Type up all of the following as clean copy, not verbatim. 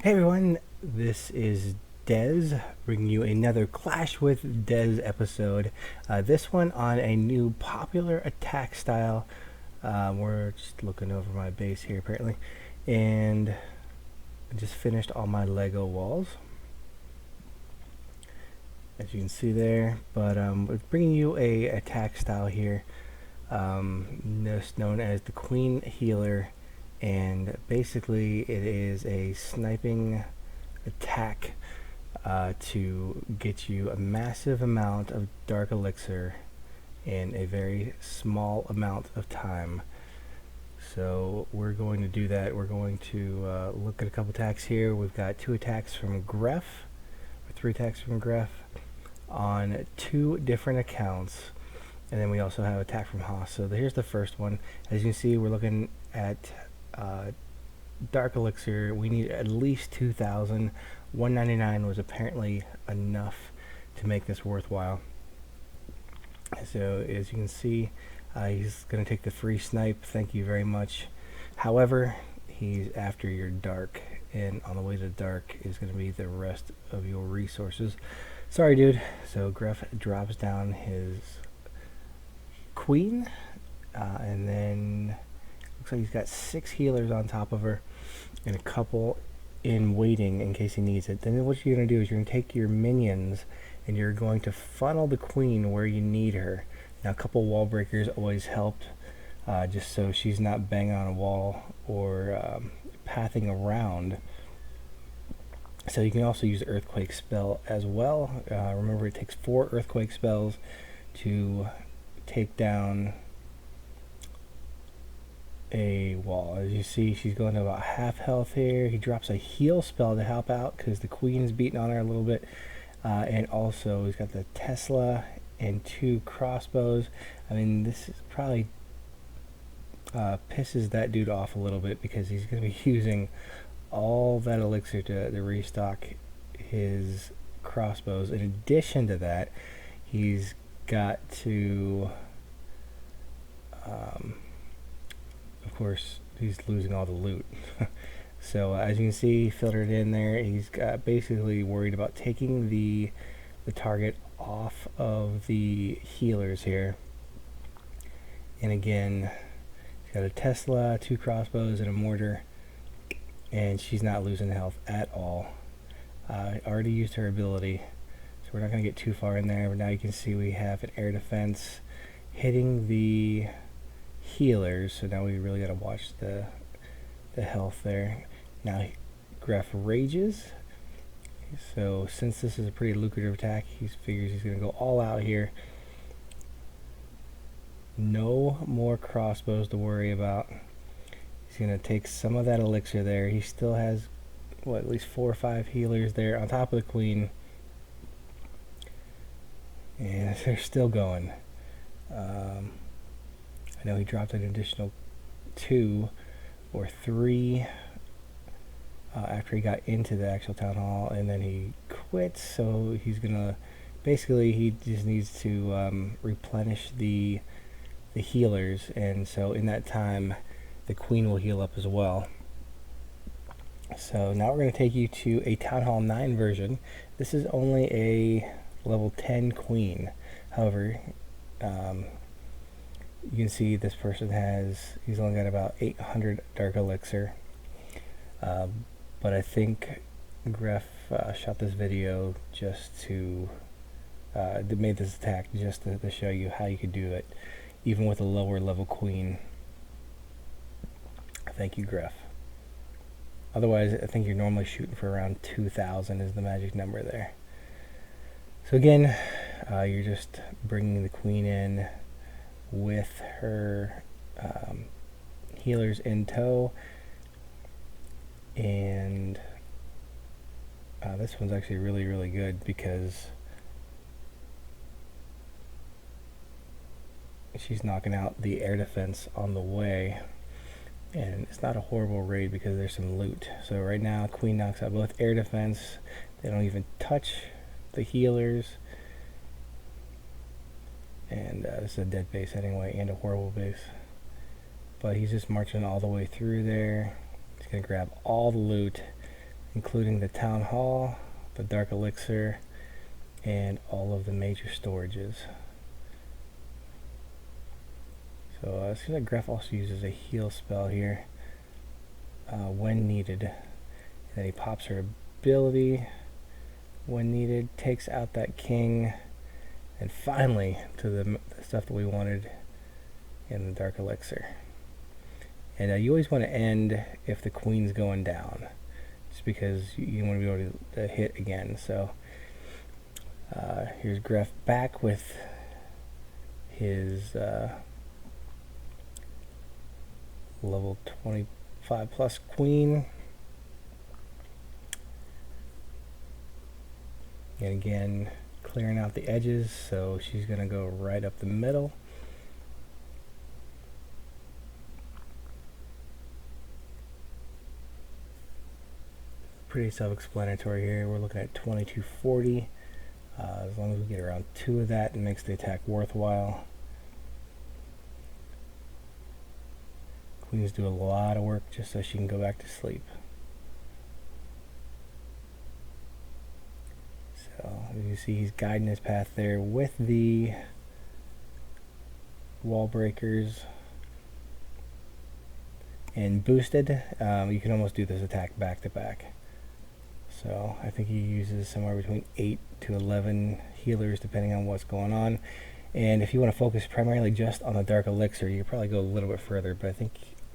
Hey everyone, this is Dez bringing you another Clash with Dez episode. This one on a new popular attack style. We're just looking over my base here apparently, and I just finished all my Lego walls, as you can see there. But we're bringing you a attack style here, just known as the Queen Healer, and basically it is a sniping attack to get you a massive amount of dark elixir in a very small amount of time. So we're going to do that. We're going to look at a couple attacks here. We've got 2 attacks from Gref, or 3 attacks from Gref on 2 different accounts. And then we also have attack from Haas. So here's the first one. As you can see, we're looking at dark elixir. We need at least 2,000. 199 was apparently enough to make this worthwhile. So as you can see, he's going to take the free snipe. Thank you very much. However, he's after your dark, and on the way to dark is going to be the rest of your resources. Sorry, dude. So Gref drops down his queen, and then looks like he's got 6 healers on top of her and a couple in waiting in case he needs it. Then what you're going to do is you're going to take your minions and you're going to funnel the queen where you need her. Now a couple wall breakers always help, just so she's not banging on a wall or pathing around. So you can also use the earthquake spell as well. Remember, it takes 4 earthquake spells to take down a wall. As you see, she's going to about half health here. He drops a heal spell to help out because the queen is beating on her a little bit, and also he's got the Tesla and 2 crossbows. I mean, this is probably pisses that dude off a little bit because he's going to be using all that elixir to restock his crossbows. In addition to that, he's got to of course, he's losing all the loot. So as you can see, he filtered in there. He's basically worried about taking the target off of the healers here. And again, he's got a Tesla, 2 crossbows, and a mortar, and she's not losing health at all. Already used her ability, so we're not going to get too far in there. But now you can see we have an air defense hitting the healers, so now we really got to watch the health there. Now Gref rages, so since this is a pretty lucrative attack, he figures he's going to go all out here. No more crossbows to worry about. He's going to take some of that elixir there. He still has at least 4 or 5 healers there on top of the queen, and they're still going. I know he dropped an additional 2 or 3 after he got into the actual town hall, and then he quits. So he's gonna basically, he just needs to replenish the healers, and so in that time the queen will heal up as well. So now we're going to take you to a Town Hall 9 version. This is only a level 10 queen. However, you can see this person he's only got about 800 dark elixir. But I think Gref shot this video just to, made this attack just to show you how you could do it, even with a lower level queen. Thank you, Gref. Otherwise, I think you're normally shooting for around 2,000 is the magic number there. So again, you're just bringing the queen in with her healers in tow, and this one's actually really good because she's knocking out the air defense on the way, and it's not a horrible raid because there's some loot. So right now queen knocks out both air defense. They don't even touch the healers. And this is a dead base anyway, and a horrible base. But he's just marching all the way through there. He's going to grab all the loot. including the Town Hall, the Dark Elixir, and all of the major storages. So it seems like Gref also uses a heal spell here when needed. And then he pops her ability when needed, takes out that king, and finally to the stuff that we wanted in the Dark Elixir. And you always want to end if the queen's going down, just because you want to be able to hit again. So here's Gref back with his level 25 plus queen. And again, clearing out the edges, so she's going to go right up the middle. Pretty self-explanatory here. We're looking at 2240. As long as we get around 2 of that, it makes the attack worthwhile. Queens do a lot of work just so she can go back to sleep. So as you see, he's guiding his path there with the wall breakers and boosted. You can almost do this attack back to back. So I think he uses somewhere between 8 to 11 healers depending on what's going on. And if you want to focus primarily just on the Dark Elixir, you could probably go a little bit further, but I think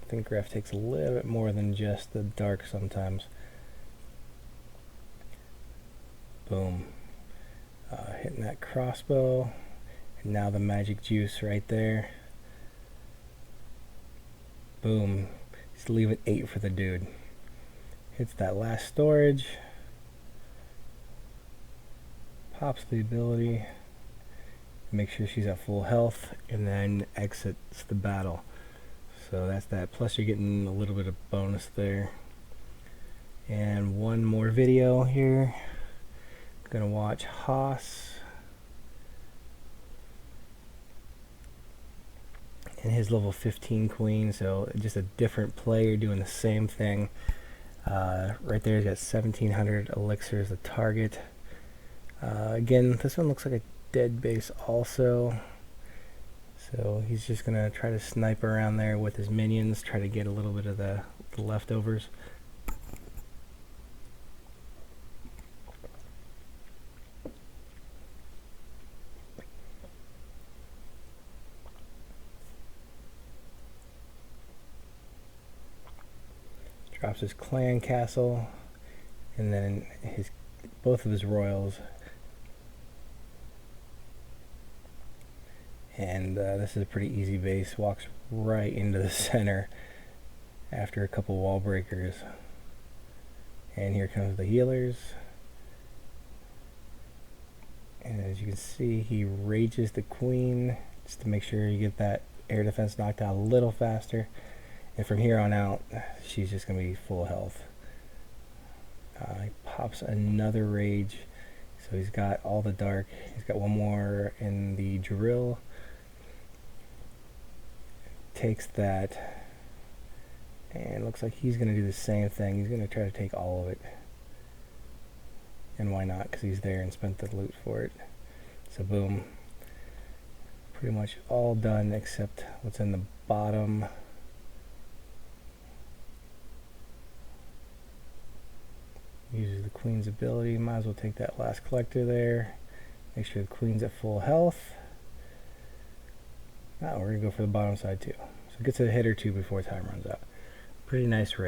Gref takes a little bit more than just the dark sometimes. Boom. Hitting that crossbow. And now the magic juice right there. Boom. Just leave it 8 for the dude. Hits that last storage. Pops the ability. Make sure she's at full health. And then exits the battle. So that's that. Plus you're getting a little bit of bonus there. And one more video here. I'm gonna watch Haas and his level 15 queen. So just a different player doing the same thing. Right there, he's got 1700 elixirs the target. Again, this one looks like a dead base also. So he's just gonna try to snipe around there with his minions, try to get a little bit of the leftovers. Drops his clan castle, and then both of his royals. And this is a pretty easy base. Walks right into the center after a couple wall breakers. And here comes the healers. And as you can see, he rages the queen just to make sure you get that air defense knocked out a little faster. And from here on out, she's just going to be full health. He pops another rage. So he's got all the dark. He's got one more in the drill. Takes that. And looks like he's going to do the same thing. He's going to try to take all of it. And why not? Because he's there and spent the loot for it. So boom. Pretty much all done except what's in the bottom. Uses the queen's ability. Might as well take that last collector there. Make sure the queen's at full health. Now we're going to go for the bottom side too. So it gets a hit or two before time runs out. Pretty nice raid.